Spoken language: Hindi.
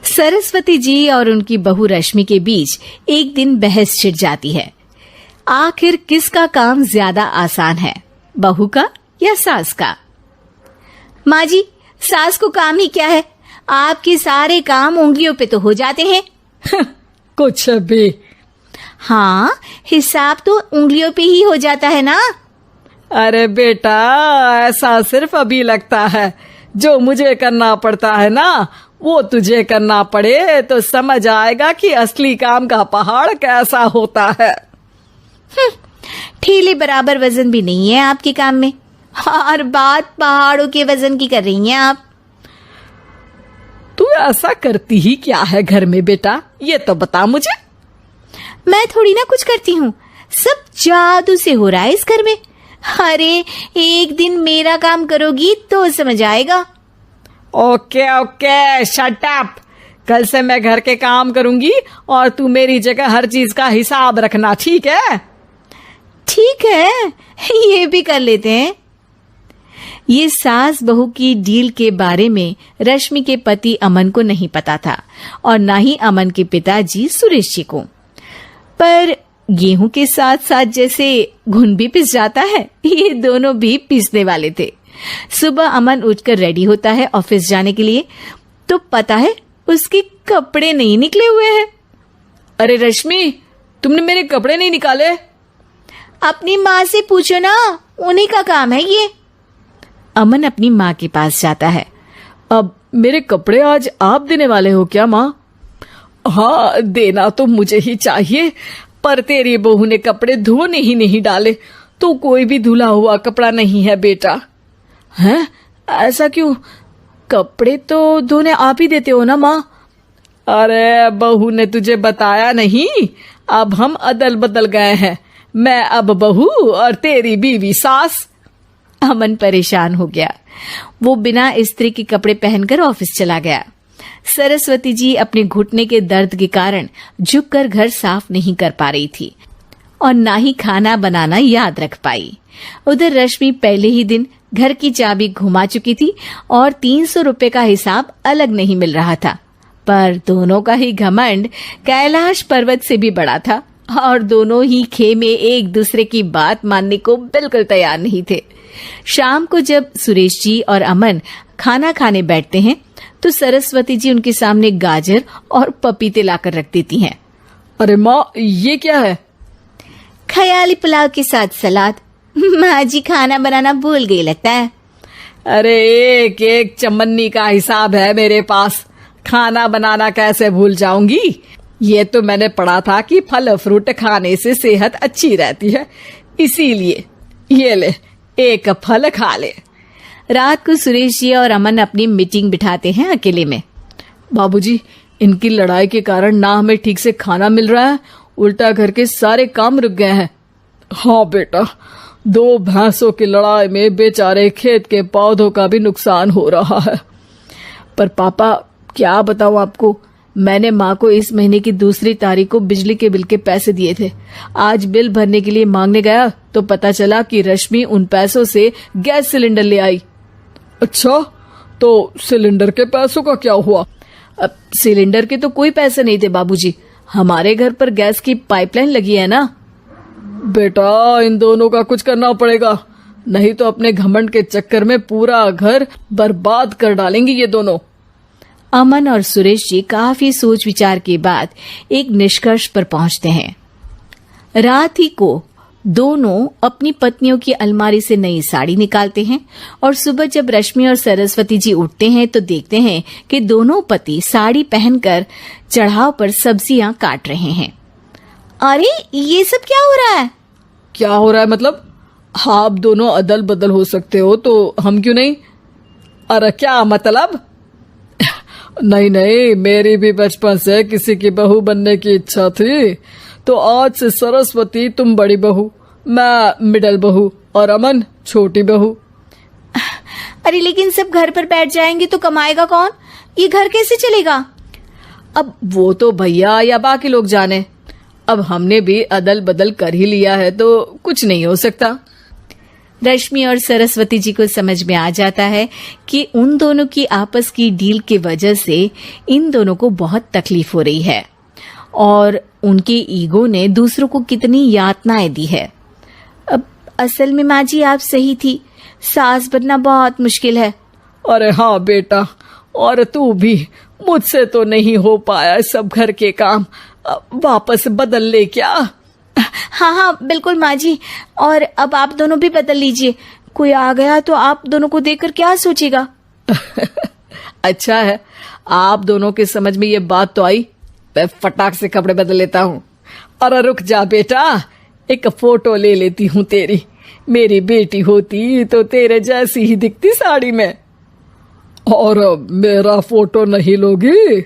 सरस्वती जी और उनकी बहू रश्मि के बीच एक दिन बहस छिड़ जाती है। आखिर किसका काम ज्यादा आसान है, बहू का या सास का? माँ जी, सास को काम ही क्या है, आपके सारे काम उंगलियों पे तो हो जाते हैं। कुछ भी। हाँ, हिसाब तो उंगलियों पे ही हो जाता है ना। अरे बेटा, ऐसा सिर्फ अभी लगता है। जो मुझे करना पड़ता है ना, वो तुझे करना पड़े तो समझ आएगा कि असली काम का पहाड़ कैसा होता है। ठेले बराबर वजन भी नहीं है आपके काम में, और बात पहाड़ों के वजन की कर रही हैं आप। तू ऐसा करती ही क्या है घर में बेटा, ये तो बता मुझे। मैं थोड़ी ना कुछ करती हूँ, सब जादू से हो रहा है इस घर में। अरे एक दिन मेरा काम करोगी तो समझ आएगा। Okay okay, shut up. कल से मैं घर के काम करूंगी और तू मेरी जगह हर चीज का हिसाब रखना, ठीक है? ठीक है, ये भी कर लेते हैं। ये सास बहू की डील के बारे में रश्मि के पति अमन को नहीं पता था और ना ही अमन के पिताजी सुरेश जी को। पर गेहूं के साथ साथ जैसे घुन भी पिस जाता है, ये दोनों भी पीसने वाले थे। सुबह अमन उठकर रेडी होता है ऑफिस जाने के लिए, तो पता है उसके कपड़े नहीं निकले हुए हैं। अरे रश्मि, तुमने मेरे कपड़े नहीं निकाले? अपनी माँ से पूछो ना, उन्हीं का काम है ये। अमन अपनी माँ के पास जाता है। अब मेरे कपड़े आज आप देने वाले हो क्या माँ? हाँ, देना तो मुझे ही चाहिए, पर तेरी बहू ने कपड़े धोने ही नहीं डाले, तो कोई भी धुला हुआ कपड़ा नहीं है बेटा। हैं? ऐसा क्यों? कपड़े तो धोने आप ही देते हो ना माँ? अरे बहू ने तुझे बताया नहीं, अब हम अदल बदल गए हैं। मैं अब बहू और तेरी बीवी सास। अमन परेशान हो गया। वो बिना इस्त्री के कपड़े पहनकर ऑफिस चला गया। सरस्वती जी अपने घुटने के दर्द के कारण झुककर घर साफ नहीं कर पा रही थी और ना ही खाना बनाना याद रख पाई। उधर रश्मि पहले ही दिन घर की चाबी घुमा चुकी थी और 300 रुपए का हिसाब अलग नहीं मिल रहा था। पर दोनों का ही घमंड कैलाश पर्वत से भी बड़ा था और दोनों ही खेमे एक दूसरे की बात मानने को बिल्कुल तैयार नहीं थे। शाम को जब सुरेश जी और अमन खाना खाने बैठते हैं तो सरस्वती जी उनके सामने गाजर और पपीते लाकर रख देती हैं। अरे माँ, ये क्या है? ख्याली पुलाव के साथ सलाद। माँ जी खाना बनाना भूल गई लगता है। अरे एक एक चमन्नी का हिसाब है मेरे पास, खाना बनाना कैसे भूल जाऊंगी? ये तो मैंने पढ़ा था कि फल फ्रूट खाने से सेहत अच्छी रहती है, इसीलिए ये ले, एक फल खा ले। रात को सुरेश जी और अमन अपनी मीटिंग बिठाते हैं अकेले में। बाबूजी, इनकी लड़ाई के कारण ना हमें ठीक से खाना मिल रहा है, उल्टा घर के सारे काम रुक गए हैं। हाँ बेटा, 2 भैंसों की लड़ाई में बेचारे खेत के पौधों का भी नुकसान हो रहा है। पर पापा, क्या बताऊं आपको, मैंने माँ को इस महीने की 2 तारीख को बिजली के बिल के पैसे दिए थे। आज बिल भरने के लिए मांगने गया तो पता चला कि रश्मि उन पैसों से गैस सिलेंडर ले आई। अच्छा, तो सिलेंडर के पैसों का क्या हुआ? अब सिलेंडर के तो कोई पैसे नहीं थे बाबूजी, हमारे घर पर गैस की पाइपलाइन लगी है ना। बेटा, इन दोनों का कुछ करना पड़ेगा, नहीं तो अपने घमंड के चक्कर में पूरा घर बर्बाद कर डालेंगे ये दोनों। अमन और सुरेश जी काफी सोच विचार के बाद एक निष्कर्ष पर पहुंचते हैं। रात ही को दोनों अपनी पत्नियों की अलमारी से नई साड़ी निकालते हैं और सुबह जब रश्मि और सरस्वती जी उठते हैं तो देखते हैं कि दोनों पति साड़ी पहनकर चढ़ाव पर सब्जियां काट रहे हैं। अरे ये सब क्या हो रहा है? क्या हो रहा है मतलब? हाँ, आप दोनों अदल बदल हो सकते हो तो हम क्यों नहीं? अरे क्या मतलब? नहीं नहीं, मेरी भी बचपन से किसी की बहू बनने की इच्छा थी, तो आज से सरस्वती तुम बड़ी बहू, मैं मिडल बहू और अमन छोटी बहू। अरे लेकिन सब घर पर बैठ जाएंगे तो कमाएगा कौन? ये घर कैसे चलेगा? अब वो तो भैया या बाकी लोग जाने, अब हमने भी अदल बदल कर ही लिया है तो कुछ नहीं हो सकता। रश्मि और सरस्वती जी को समझ में आ जाता है कि उन दोनों की आपस की डील की वजह से इन दोनों को बहुत तकलीफ हो रही है और उनके ईगो ने दूसरों को कितनी यातनाएं दी है। अब असल में माँ जी आप सही थी, सास बनना बहुत मुश्किल है। अरे हाँ बेटा, और तू भी, मुझसे तो नहीं हो पाया सब घर के काम, वापस बदल ले क्या? हाँ हाँ बिल्कुल माँ जी, और अब आप दोनों भी बदल लीजिए, कोई आ गया तो आप दोनों को देखकर क्या सोचेगा। अच्छा है, आप दोनों के समझ में ये बात तो आई। मैं फटाक से कपड़े बदल लेता हूँ। अरे रुक जा बेटा, एक फोटो ले लेती हूँ तेरी। मेरी बेटी होती तो तेरे जैसी ही दिखती साड़ी में। और मेरा फोटो नहीं लोगी?